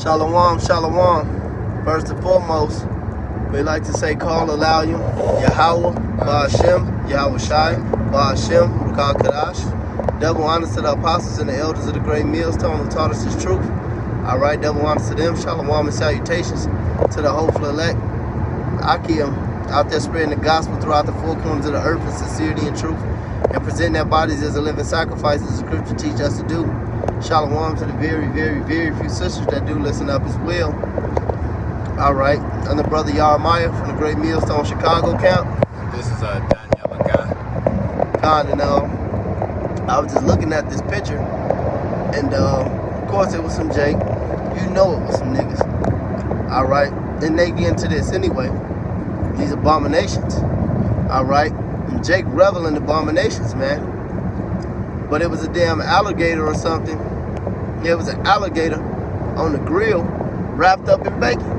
Shalom, shalom. First and foremost, we like to say call Alayim, Yahweh, Ba'ashem, Yahweh Shai, Ba'ashem, Rukal Kadash. Double honors to the apostles and the elders of the great millstone who taught us this truth. Alright, double honors to them. Shalom and salutations to the hopeful elect. Akim out there spreading the gospel throughout the four corners of the earth in sincerity and truth, and presenting their bodies as a living sacrifice as the scripture teaches us to do. Shalom to the very, very, very few sisters that do listen up as well. Alright, I'm the brother Yarmiah from the Great Millstone Chicago camp. And this is Daniel Guy. I was just looking at this picture, and of course it was some Jake. You know it was some niggas. Alright, and they get into this anyway. These abominations. Alright, and Jake revel in abominations, man. But it was a damn alligator or something. It was an alligator on the grill wrapped up in bacon.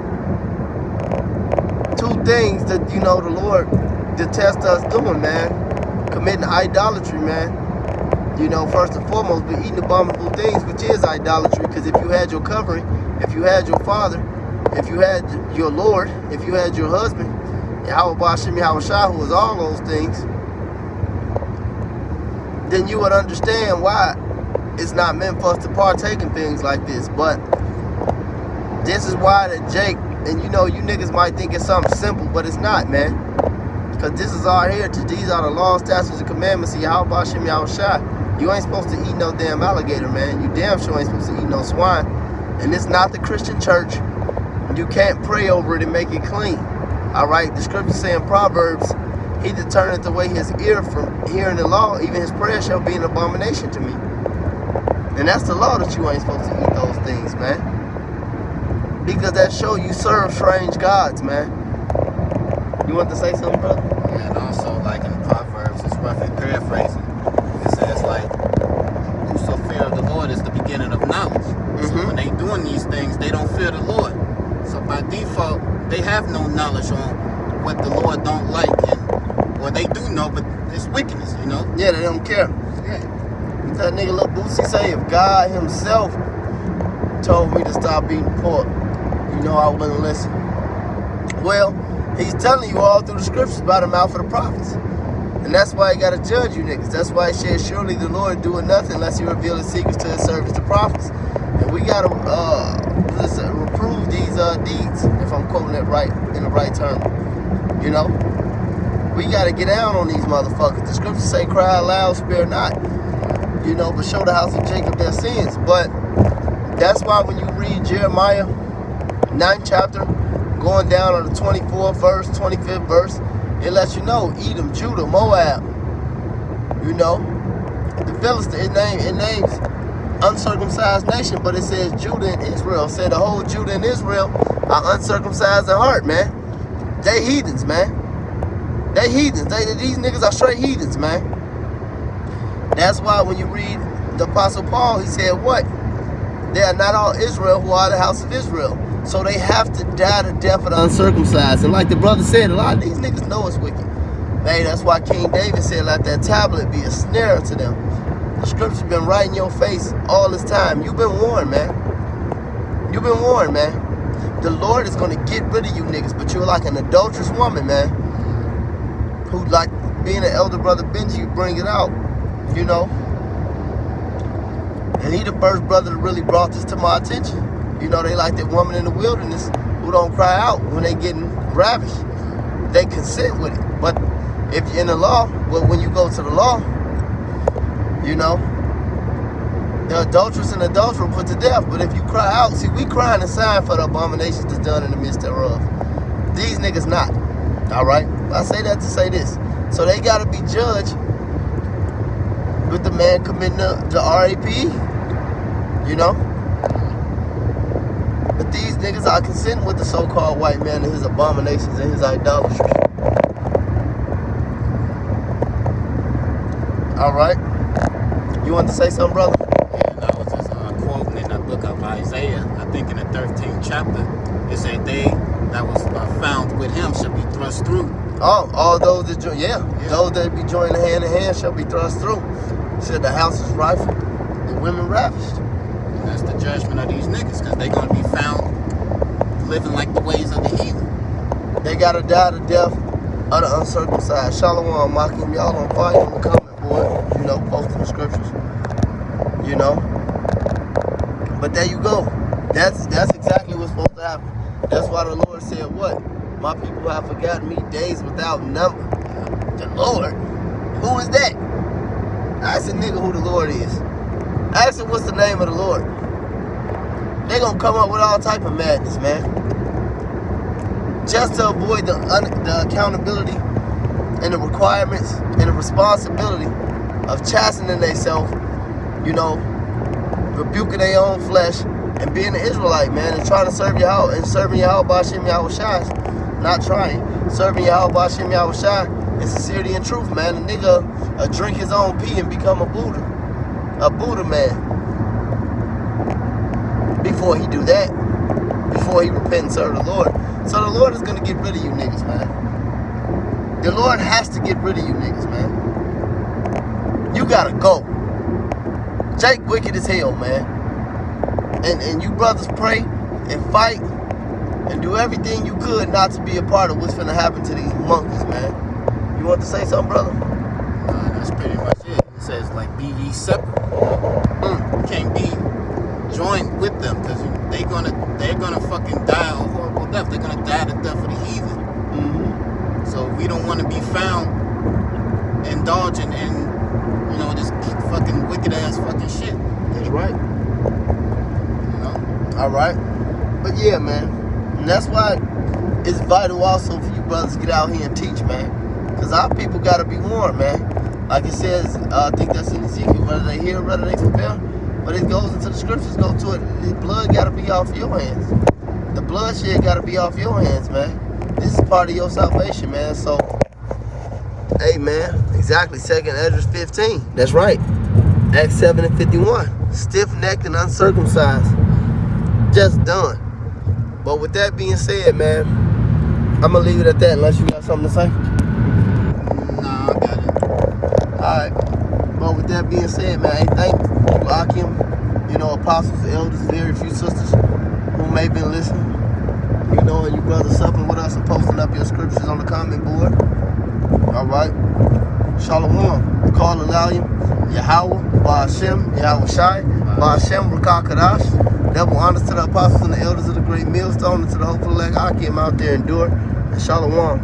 Two things that, you know, the Lord detests us doing, man. Committing idolatry, man. You know, first and foremost, we're eating abominable things, which is idolatry. Because if you had your covering, if you had your father, if you had your Lord, if you had your husband, Yahweh Ba'ashem, Yahweh Shai, who was all those things, then you would understand why it's not meant for us to partake in things like this. But this is why that Jake, and you know, you niggas might think it's something simple, but it's not, man. Because this is our heritage. These are the laws, statutes, and commandments of Yahweh Ba'ashem, Yahweh Shai. You ain't supposed to eat no damn alligator, man. You damn sure ain't supposed to eat no swine. And it's not the Christian church. You can't pray over it and make it clean. Alright, the scripture say in Proverbs, he that turneth away his ear from hearing the law, even his prayer shall be an abomination to me. And that's the law, that you ain't supposed to eat those things, man. Because that show you serve strange gods, man. You want to say something, brother? Yeah, and also, like in Proverbs, it's roughly paraphrasing. It says, like, whoso fear of the Lord is the beginning of knowledge. So when they doing these things, they don't fear the Lord. So by default, they have no knowledge on what the Lord don't like, or they do know, but it's wickedness, you know? Yeah, they don't care. Yeah. That nigga Lil Boosie say, if God himself told me to stop eating pork, you know I wouldn't listen. Well, he's telling you all through the scriptures by the mouth of the prophets. And that's why he got to judge you niggas. That's why he said, surely the Lord doeth nothing unless he reveal his secrets to his servants, the prophets. And we got to reprove these deeds, if I'm quoting it right, in the right term. You know? We got to get down on these motherfuckers. The scriptures say, cry aloud, spare not. You know, but show the house of Jacob their sins. But that's why when you read Jeremiah 9th chapter, going down on the 24th verse, 25th verse, it lets you know, Edom, Judah, Moab. You know, the Philistine, it names uncircumcised nation, but it says Judah and Israel. It said the whole Judah and Israel are uncircumcised in heart, man. They heathens, man. They heathens. These niggas are straight heathens, man. That's why when you read the Apostle Paul, he said what? They are not all Israel who are the house of Israel. So they have to die the death of the uncircumcised. And like the brother said, a lot of these niggas know it's wicked. Hey, that's why King David said, let that tablet be a snare to them. The scripture's been right in your face all this time. You've been warned, man. You've been warned, man. The Lord is going to get rid of you niggas, but you're like an adulterous woman, man. Who, like being an elder brother Benji, you bring it out, you know. And he the first brother that really brought this to my attention. You know, they like that woman in the wilderness who don't cry out when they getting ravished. They consent with it. But if you're in the law, well, when you go to the law, you know, the adulteress and adulterer put to death. But if you cry out, see, we crying a sign for the abominations that's done in the midst thereof. These niggas not. All right? I say that to say this. So they got to be judged with the man committing the RAP, you know? But these niggas are consenting with the so-called white man and his abominations and his idolatry. All right? You want to say something, brother? Yeah, and I was just quoting in the book of Isaiah, I think in the 13th chapter, it said they that was found with him shall be thrust through. Oh, all those that join, those that be joined hand in hand shall be thrust through. Said the house is rifled, the women ravished. That's the judgment of these niggas, because they going to be found living like the ways of the heathen. They gotta die the death of the uncircumcised. Shalom, Makim, y'all on fire on the comment board. You know, posting the scriptures. You know. But there you go. That's exactly what's supposed to happen. That's why the Lord said what? My people have forgotten me days without number. The Lord? Who is that? Ask a nigga who the Lord is. Ask him what's the name of the Lord. They gonna come up with all type of madness, man. Just to avoid the accountability and the requirements and the responsibility of chastening themselves, you know, rebuking their own flesh and being an Israelite, man, and trying to serve Yahweh and serving Yahweh B'Shem Yahweh Shai. Not trying. Serving Yahweh B'Shem Yahweh Shai in sincerity and truth, man. A nigga drink his own pee and become a Buddha. A Buddha man. Before he do that, before he repent and serve the Lord. So the Lord is going to get rid of you niggas, man. The Lord has to get rid of you niggas, man. You got to go. Jake wicked as hell, man. And you brothers pray and fight and do everything you could not to be a part of what's finna happen to these monkeys, man. You want to say something, brother? That's pretty much it. It says, like, be ye separate. You can't be joined with them, because they're gonna fucking die a horrible death. They're gonna die the death of the heathen. Mm-hmm. So we don't want to be found indulging in, you know, this fucking wicked ass fucking shit. That's right. You know? All right. But yeah, man. And that's why it's vital also for you brothers to get out here and teach, man. Because our people got to be warned, man. Like it says, I think that's in Ezekiel, whether they hear, whether they fulfill. But it goes into the scriptures, go to it. The blood got to be off your hands. The bloodshed got to be off your hands, man. This is part of your salvation, man. So, hey, man. Exactly. 2nd Esdras 15. That's right. Acts 7 and 51. Stiff-necked and uncircumcised. Just done. But with that being said, man, I'm going to leave it at that unless you got something to say. Nah, I got it. Alright. But with that being said, man, hey, thank you, Akim, you know, apostles, elders, very few sisters who may be listening. You know, and you brothers supping with us and posting up your scriptures on the comment board. Alright. Shalom. Call Alalim, Yahweh, Ba'Shem, Yahweh Shai, Ba'Shem, Rakah Kadash. Double honors to the apostles and the elders of the great millstone and to the hopeful elect Akim out there endure. And Shalom.